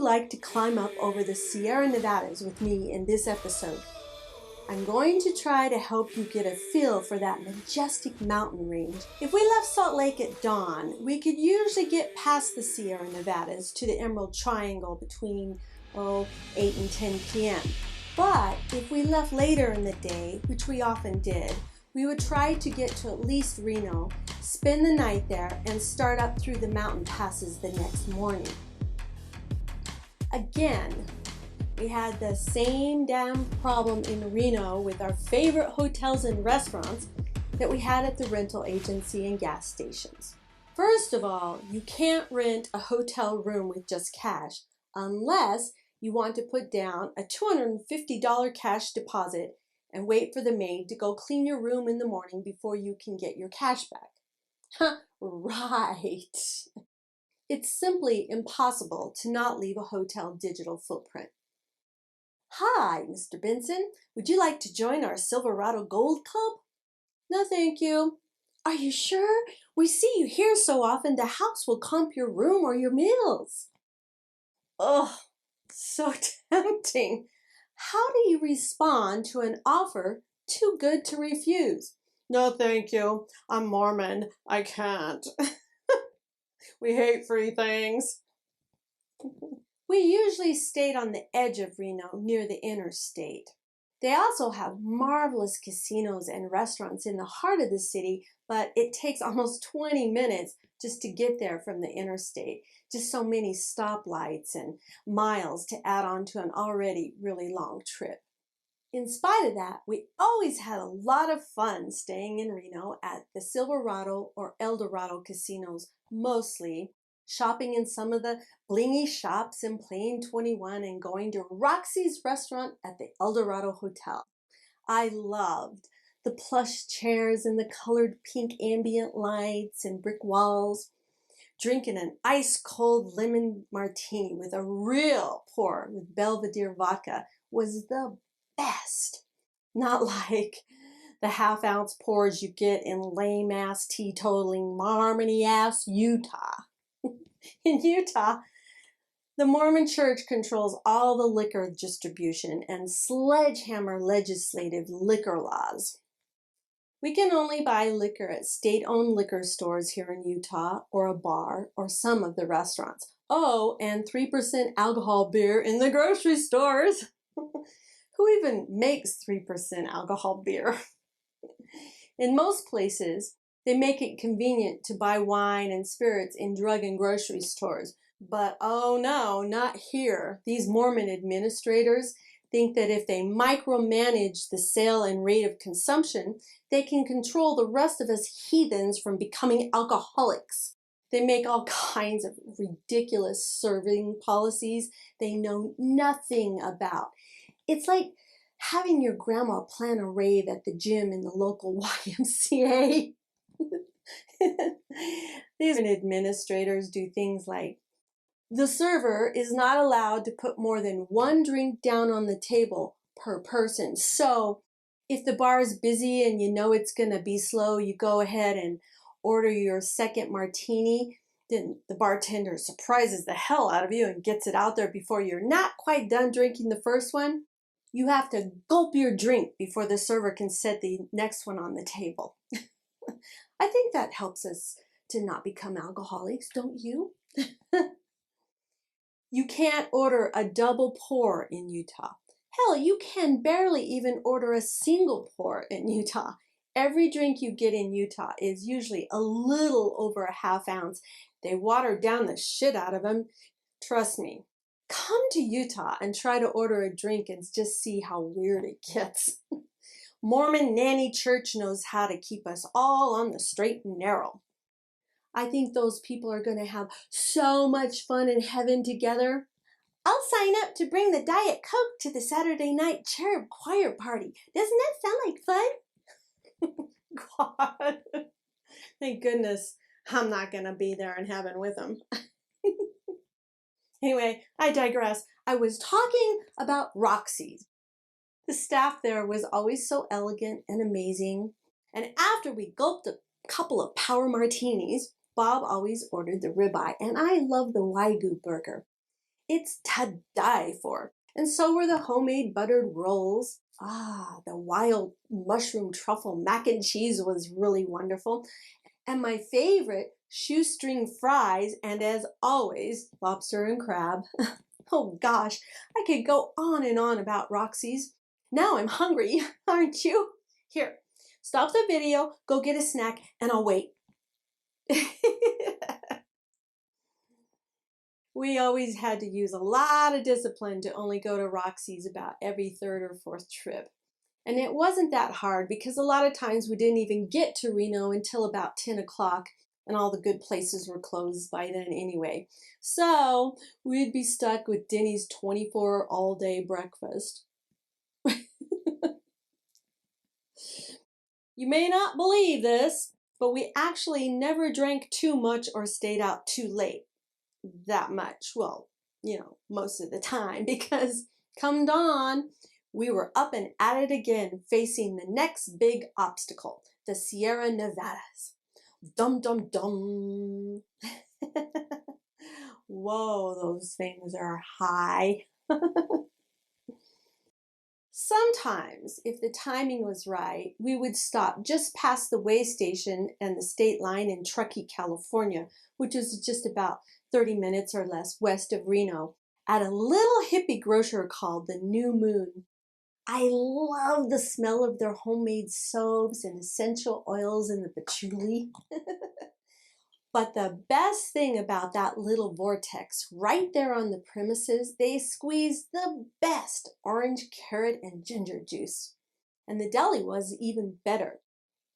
like to climb up over the Sierra Nevadas with me in this episode? I'm going to try to help you get a feel for that majestic mountain range. If we left Salt Lake at dawn, we could usually get past the Sierra Nevadas to the Emerald Triangle between 8 and 10 p.m. But if we left later in the day, which we often did, we would try to get to at least Reno, spend the night there, and start up through the mountain passes the next morning. Again, we had the same damn problem in Reno with our favorite hotels and restaurants that we had at the rental agency and gas stations. First of all, you can't rent a hotel room with just cash unless you want to put down a $250 cash deposit and wait for the maid to go clean your room in the morning before you can get your cash back. Right. It's simply impossible to not leave a hotel digital footprint. Hi, Mr. Benson. Would you like to join our Silverado Gold Club? No, thank you. Are you sure? We see you here so often the house will comp your room or your meals. Oh, so tempting. How do you respond to an offer too good to refuse? No, thank you. I'm Mormon. I can't. We hate free things. We usually stayed on the edge of Reno near the interstate. They also have marvelous casinos and restaurants in the heart of the city, but it takes almost 20 minutes just to get there from the interstate. Just so many stoplights and miles to add on to an already really long trip. In spite of that, we always had a lot of fun staying in Reno at the Silverado or Eldorado casinos, mostly shopping in some of the blingy shops and playing 21 and going to Roxy's restaurant at the Eldorado Hotel. I loved the plush chairs and the colored pink ambient lights and brick walls. Drinking an ice-cold lemon martini with a real pour with Belvedere vodka was the best. Not like the half-ounce pours you get in lame-ass teetotaling Mormony-ass Utah. In Utah, the Mormon Church controls all the liquor distribution and sledgehammer legislative liquor laws. We can only buy liquor at state-owned liquor stores here in Utah, or a bar, or some of the restaurants. Oh, and 3% alcohol beer in the grocery stores. Who even makes 3% alcohol beer? In most places, they make it convenient to buy wine and spirits in drug and grocery stores. But oh no, not here. These Mormon administrators think that if they micromanage the sale and rate of consumption, they can control the rest of us heathens from becoming alcoholics. They make all kinds of ridiculous serving policies they know nothing about. It's like having your grandma plan a rave at the gym in the local YMCA. These administrators do things like, the server is not allowed to put more than one drink down on the table per person. So if the bar is busy and you know it's going to be slow, you go ahead and order your second martini. Then the bartender surprises the hell out of you and gets it out there before you're not quite done drinking the first one. You have to gulp your drink before the server can set the next one on the table. I think that helps us to not become alcoholics, don't you? You can't order a double pour in Utah. Hell, you can barely even order a single pour in Utah. Every drink you get in Utah is usually a little over a half ounce. They water down the shit out of them. Trust me. Come to Utah and try to order a drink and just see how weird it gets. Mormon Nanny Church knows how to keep us all on the straight and narrow. I think those people are going to have so much fun in heaven together. I'll sign up to bring the Diet Coke to the Saturday night cherub choir party. Doesn't that sound like fun? God. Thank goodness I'm not going to be there in heaven with them. Anyway, I digress. I was talking about Roxy's. The staff there was always so elegant and amazing. And after we gulped a couple of power martinis, Bob always ordered the ribeye, and I love the Wagyu burger. It's to die for. And so were the homemade buttered rolls. Ah, the wild mushroom truffle mac and cheese was really wonderful. And my favorite, shoestring fries, and as always, lobster and crab. Oh gosh, I could go on and on about Roxy's. Now I'm hungry, aren't you? Here, stop the video, go get a snack, and I'll wait. We always had to use a lot of discipline to only go to Roxy's about every third or fourth trip. And it wasn't that hard because a lot of times we didn't even get to Reno until about 10 o'clock and all the good places were closed by then anyway. So we'd be stuck with Denny's 24 all-day breakfast. You may not believe this, but we actually never drank too much or stayed out too late. That much. Well, most of the time, because come dawn, we were up and at it again, facing the next big obstacle, the Sierra Nevadas. Dum, dum, dum. Whoa, those things are high. Sometimes, if the timing was right, we would stop just past the way station and the state line in Truckee, California, which is just about 30 minutes or less west of Reno, at a little hippie grocer called the New Moon. I love the smell of their homemade soaps and essential oils and the patchouli. But the best thing about that little vortex right there on the premises, they squeezed the best orange, carrot, and ginger juice. And the deli was even better.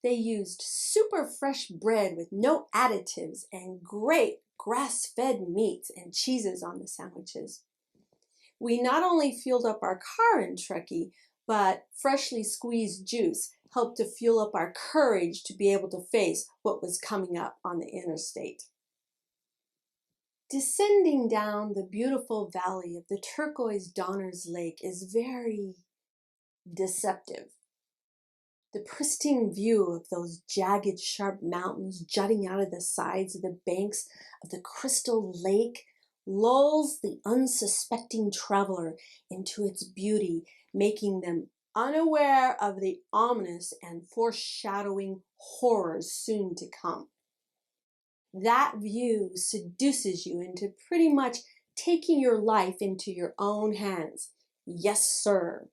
They used super fresh bread with no additives and great grass-fed meats and cheeses on the sandwiches. We not only fueled up our car in Truckee, but freshly squeezed juice helped to fuel up our courage to be able to face what was coming up on the interstate. Descending down the beautiful valley of the turquoise Donner's Lake is very deceptive. The pristine view of those jagged, sharp mountains jutting out of the sides of the banks of the crystal lake lulls the unsuspecting traveler into its beauty, making them unaware of the ominous and foreshadowing horrors soon to come. That view seduces you into pretty much taking your life into your own hands. Yes, sir.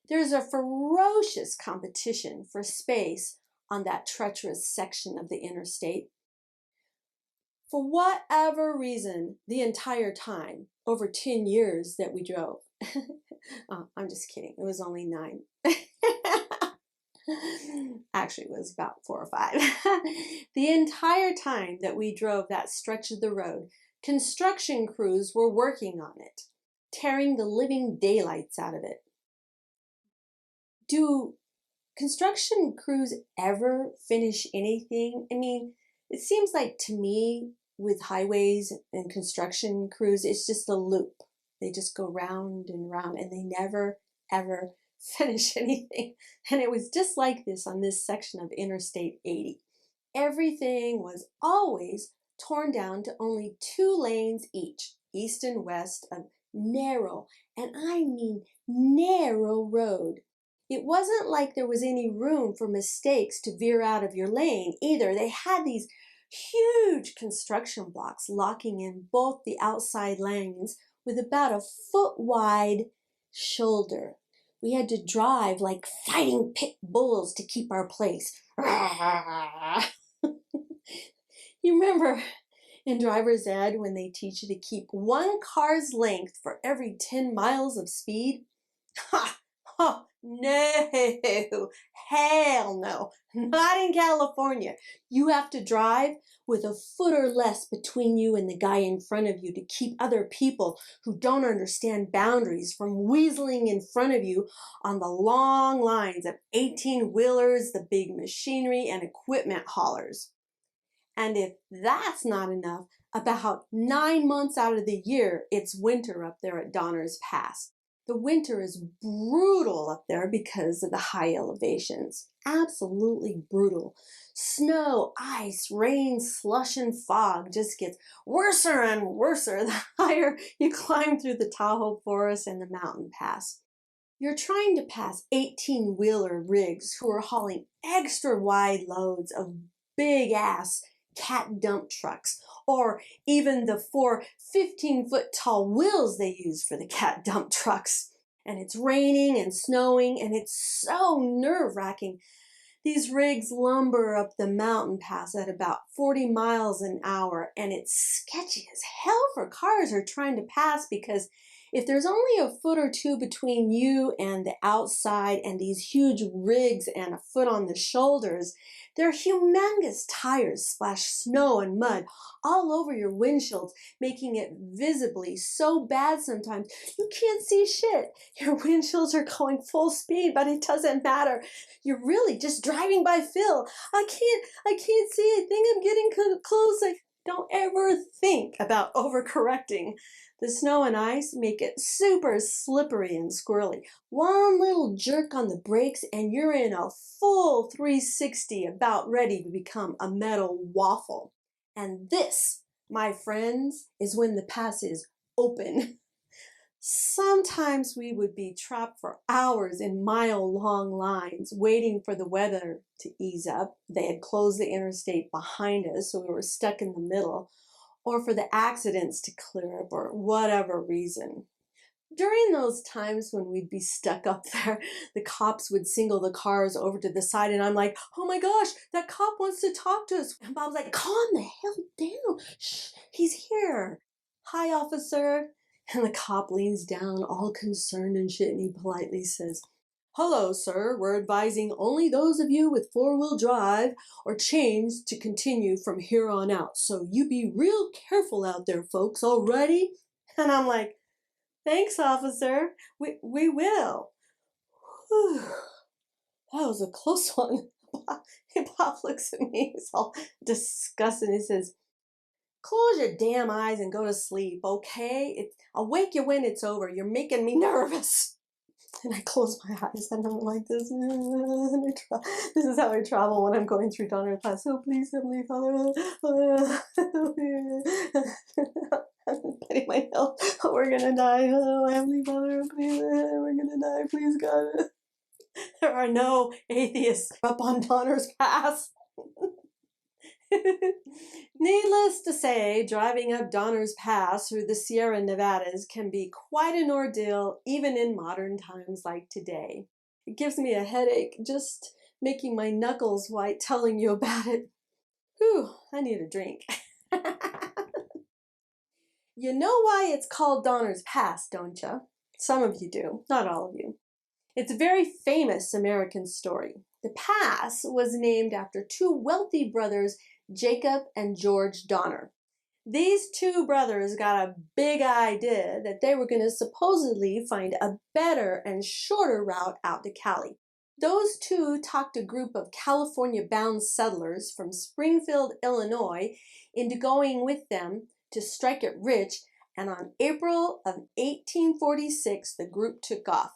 There's a ferocious competition for space on that treacherous section of the interstate. For whatever reason, the entire time, over 10 years that we drove. Oh, I'm just kidding. It was only 9. Actually, it was about 4 or 5. The entire time that we drove that stretch of the road, construction crews were working on it, tearing the living daylights out of it. Do construction crews ever finish anything? I mean, it seems like to me with highways and construction crews, it's just a loop. They just go round and round and they never, ever finish anything. And it was just like this on this section of Interstate 80. Everything was always torn down to only 2 lanes each, east and west, of narrow, and I mean narrow road. It wasn't like there was any room for mistakes to veer out of your lane either. They had these huge construction blocks locking in both the outside lanes with about a foot wide shoulder. We had to drive like fighting pit bulls to keep our place. You remember in driver's ed when they teach you to keep 1 car's length for every 10 miles of speed? Ha! Oh, no, hell no, not in California. You have to drive with a foot or less between you and the guy in front of you to keep other people who don't understand boundaries from weaseling in front of you on the long lines of 18-wheelers, the big machinery, and equipment haulers. And if that's not enough, about 9 months out of the year, it's winter up there at Donner's Pass. The winter is brutal up there because of the high elevations. Absolutely brutal. Snow, ice, rain, slush, and fog just gets worser and worser the higher you climb through the Tahoe forest and the mountain pass. You're trying to pass 18-wheeler rigs who are hauling extra wide loads of big-ass cat dump trucks, or even the 4 15-foot tall wheels they use for the cat dump trucks. And it's raining and snowing, and it's so nerve-wracking. These rigs lumber up the mountain pass at about 40 miles an hour, and it's sketchy as hell for cars are trying to pass, because if there's only a foot or two between you and the outside and these huge rigs and a foot on the shoulders, their humongous tires splash snow and mud all over your windshields, making it visibly so bad sometimes you can't see shit. Your windshields are going full speed, but it doesn't matter. You're really just driving by feel. I can't see. I think I'm getting close. Don't ever think about overcorrecting. The snow and ice make it super slippery and squirrely. One little jerk on the brakes and you're in a full 360, about ready to become a metal waffle. And this, my friends, is when the pass is open. Sometimes we would be trapped for hours in mile-long lines waiting for the weather to ease up. They had closed the interstate behind us, so we were stuck in the middle, or for the accidents to clear up, or whatever reason. During those times when we'd be stuck up there, the cops would single the cars over to the side, and I'm like, oh my gosh, that cop wants to talk to us. And Bob's like, calm the hell down. Shh, he's here. Hi, officer. And the cop leans down, all concerned and shit, and he politely says, hello, sir. We're advising only those of you with four-wheel drive or chains to continue from here on out. So you be real careful out there, folks, alrighty? And I'm like, thanks, officer. We will. Whew. That was a close one. Bob looks at me. He's all disgusted. He says, close your damn eyes and go to sleep, okay? I'll wake you when it's over. You're making me nervous. And I close my eyes and I'm like this. This is how I travel when I'm going through Donner's Pass. Oh, please, Heavenly Father. I'm petting my health. Oh, we're gonna die. Oh, Heavenly Father, please, we're gonna die. Please, God. There are no atheists up on Donner's Pass. Needless to say, driving up Donner's Pass through the Sierra Nevadas can be quite an ordeal, even in modern times like today. It gives me a headache just making my knuckles white telling you about it. Whew, I need a drink. You know why it's called Donner's Pass, don't you? Some of you do, not all of you. It's a very famous American story. The pass was named after two wealthy brothers, Jacob and George Donner. These two brothers got a big idea that they were going to supposedly find a better and shorter route out to Cali. Those two talked a group of California-bound settlers from Springfield, Illinois, into going with them to strike it rich, and on April of 1846, the group took off.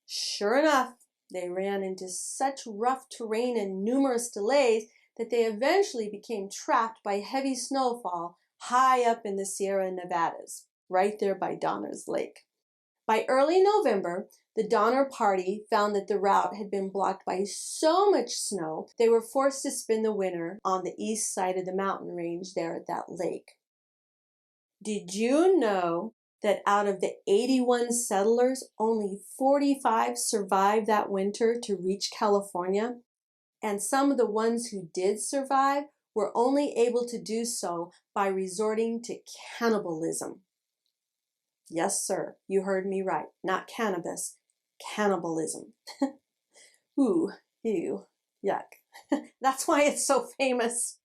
Sure enough, they ran into such rough terrain and numerous delays that they eventually became trapped by heavy snowfall high up in the Sierra Nevadas, right there by Donner's Lake. By early November, the Donner Party found that the route had been blocked by so much snow, they were forced to spend the winter on the east side of the mountain range there at that lake. Did you know that out of the 81 settlers, only 45 survived that winter to reach California? And some of the ones who did survive were only able to do so by resorting to cannibalism. Yes, sir, you heard me right. Not cannabis, cannibalism. Ooh, ew, yuck. That's why it's so famous.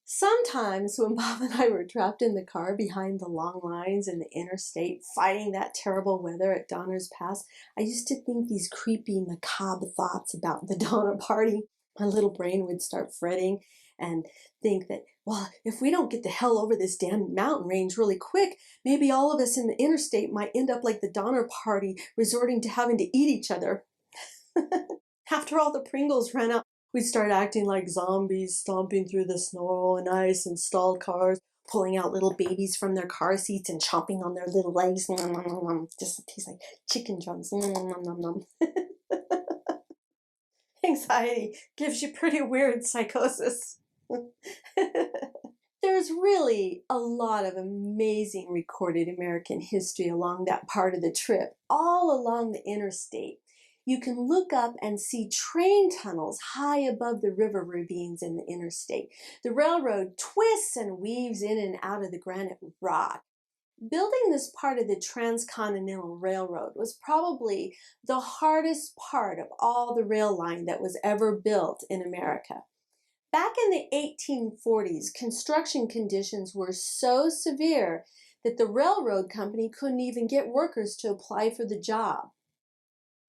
Sometimes when Bob and I were trapped in the car behind the long lines in the interstate fighting that terrible weather at Donner's Pass, I used to think these creepy, macabre thoughts about the Donner Party. My little brain would start fretting and think that, well, if we don't get the hell over this damn mountain range really quick, maybe all of us in the interstate might end up like the Donner Party, resorting to having to eat each other. After all the Pringles ran out, we'd start acting like zombies, stomping through the snow and ice and stalled cars, pulling out little babies from their car seats and chomping on their little legs. Nom, nom, nom, nom. Just tastes like chicken drums. Nom, nom, nom, nom. Anxiety gives you pretty weird psychosis. There's really a lot of amazing recorded American history along that part of the trip, all along the interstate. You can look up and see train tunnels high above the river ravines in the interstate. The railroad twists and weaves in and out of the granite rock. Building this part of the Transcontinental Railroad was probably the hardest part of all the rail line that was ever built in America. Back in the 1840s, construction conditions were so severe that the railroad company couldn't even get workers to apply for the job.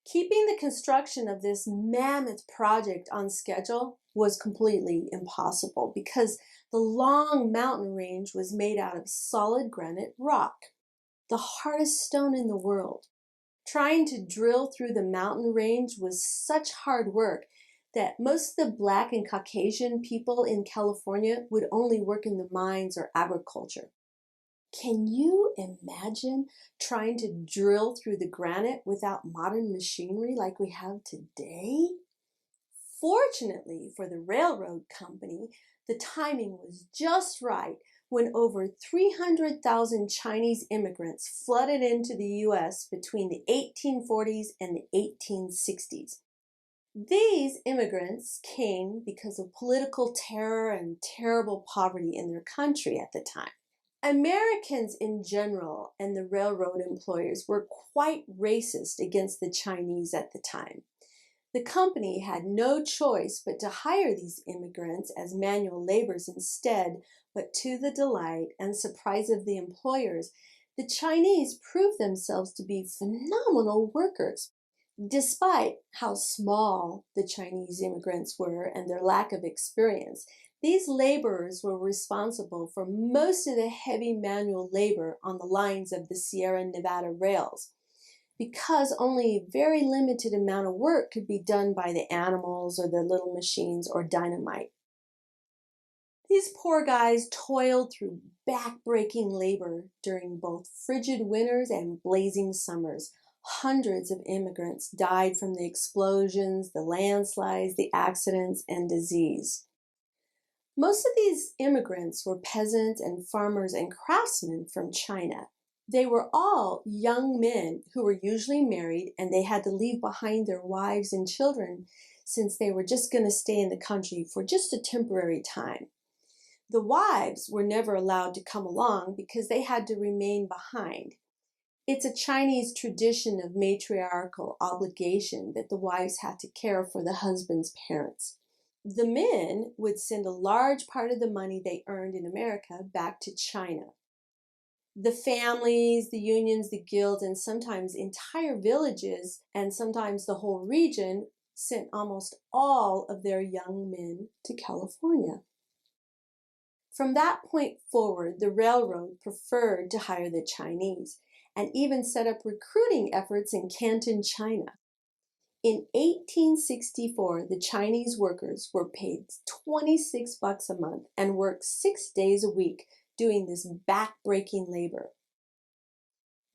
Keeping the construction of this mammoth project on schedule was completely impossible because the long mountain range was made out of solid granite rock, the hardest stone in the world. Trying to drill through the mountain range was such hard work that most of the Black and Caucasian people in California would only work in the mines or agriculture. Can you imagine trying to drill through the granite without modern machinery like we have today? Fortunately for the railroad company, the timing was just right when over 300,000 Chinese immigrants flooded into the U.S. between the 1840s and the 1860s. These immigrants came because of political terror and terrible poverty in their country at the time. Americans in general and the railroad employers were quite racist against the Chinese at the time. The company had no choice but to hire these immigrants as manual laborers instead, but to the delight and surprise of the employers, the Chinese proved themselves to be phenomenal workers. Despite how small the Chinese immigrants were and their lack of experience, these laborers were responsible for most of the heavy manual labor on the lines of the Sierra Nevada rails. Because only a very limited amount of work could be done by the animals or the little machines or dynamite. These poor guys toiled through back-breaking labor during both frigid winters and blazing summers. Hundreds of immigrants died from the explosions, the landslides, the accidents, and disease. Most of these immigrants were peasants and farmers and craftsmen from China. They were all young men who were usually married, and they had to leave behind their wives and children since they were just going to stay in the country for just a temporary time. The wives were never allowed to come along because they had to remain behind. It's a Chinese tradition of matriarchal obligation that the wives had to care for the husband's parents. The men would send a large part of the money they earned in America back to China. The families, the unions, the guilds, and sometimes entire villages, and sometimes the whole region, sent almost all of their young men to California. From that point forward, the railroad preferred to hire the Chinese and even set up recruiting efforts in Canton, China. In 1864, the Chinese workers were paid $26 a month and worked 6 days a week doing this back-breaking labor.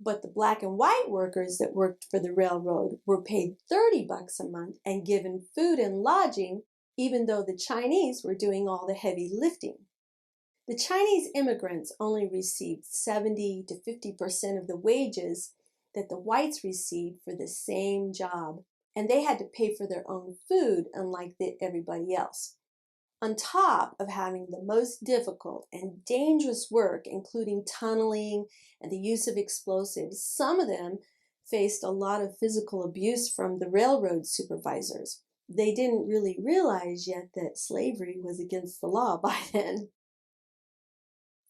But the black and white workers that worked for the railroad were paid $30 a month and given food and lodging, even though the Chinese were doing all the heavy lifting. The Chinese immigrants only received 70 to 50% of the wages that the whites received for the same job, and they had to pay for their own food unlike everybody else. On top of having the most difficult and dangerous work, including tunneling and the use of explosives, some of them faced a lot of physical abuse from the railroad supervisors. They didn't really realize yet that slavery was against the law by then.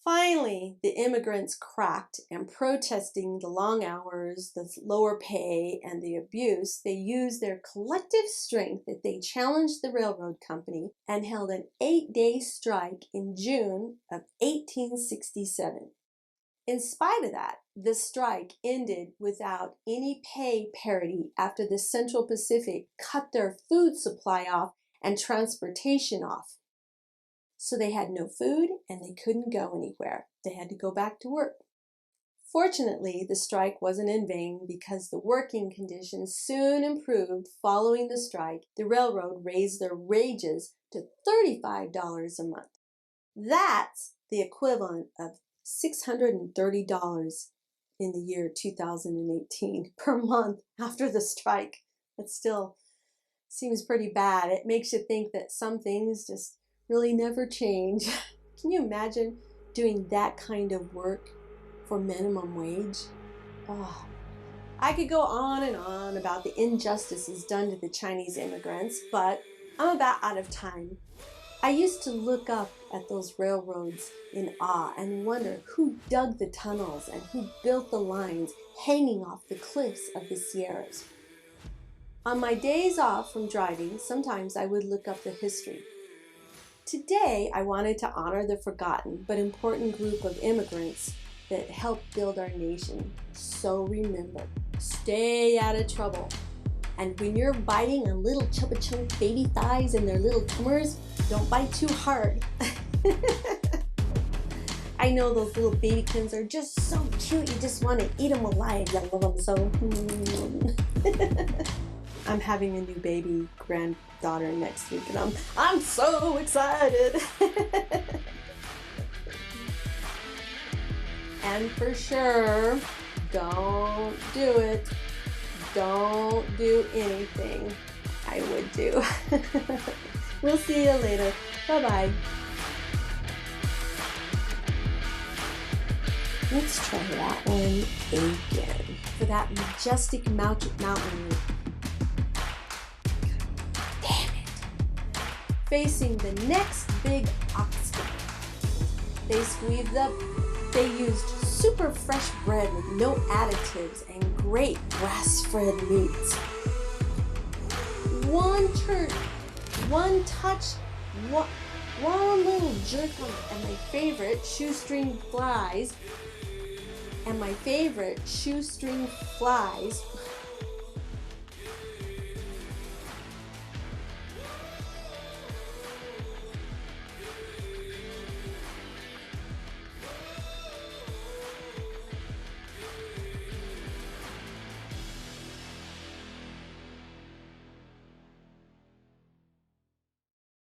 Finally, the immigrants cracked, and protesting the long hours, the lower pay, and the abuse, they used their collective strength that they challenged the railroad company and held an 8-day strike in June of 1867. In spite of that, the strike ended without any pay parity after the Central Pacific cut their food supply off and transportation off. So they had no food and they couldn't go anywhere. They had to go back to work. Fortunately, the strike wasn't in vain because the working conditions soon improved following the strike. The railroad raised their wages to $35 a month. That's the equivalent of $630 in the year 2018 per month after the strike. It still seems pretty bad. It makes you think that some things just really never change. Can you imagine doing that kind of work for minimum wage? Oh, I could go on and on about the injustices done to the Chinese immigrants, but I'm about out of time. I used to look up at those railroads in awe and wonder who dug the tunnels and who built the lines hanging off the cliffs of the Sierras. On my days off from driving, sometimes I would look up the history. Today, I wanted to honor the forgotten but important group of immigrants that helped build our nation. So remember, stay out of trouble. And when you're biting on little Chubba Chunk baby thighs and their little tumors, don't bite too hard. I know those little babykins are just so cute, you just want to eat them alive. I love them so. I'm having a new baby granddaughter next week, and I'm so excited. And for sure, don't do it. Don't do anything I would do. We'll see you later. Bye-bye. Let's try that one again. For that majestic mountain view. Facing the next big obstacle. They squeezed up. They used super fresh bread with no additives and great grass-fed meats. One turn, one touch, one little jerk and my favorite shoestring flies.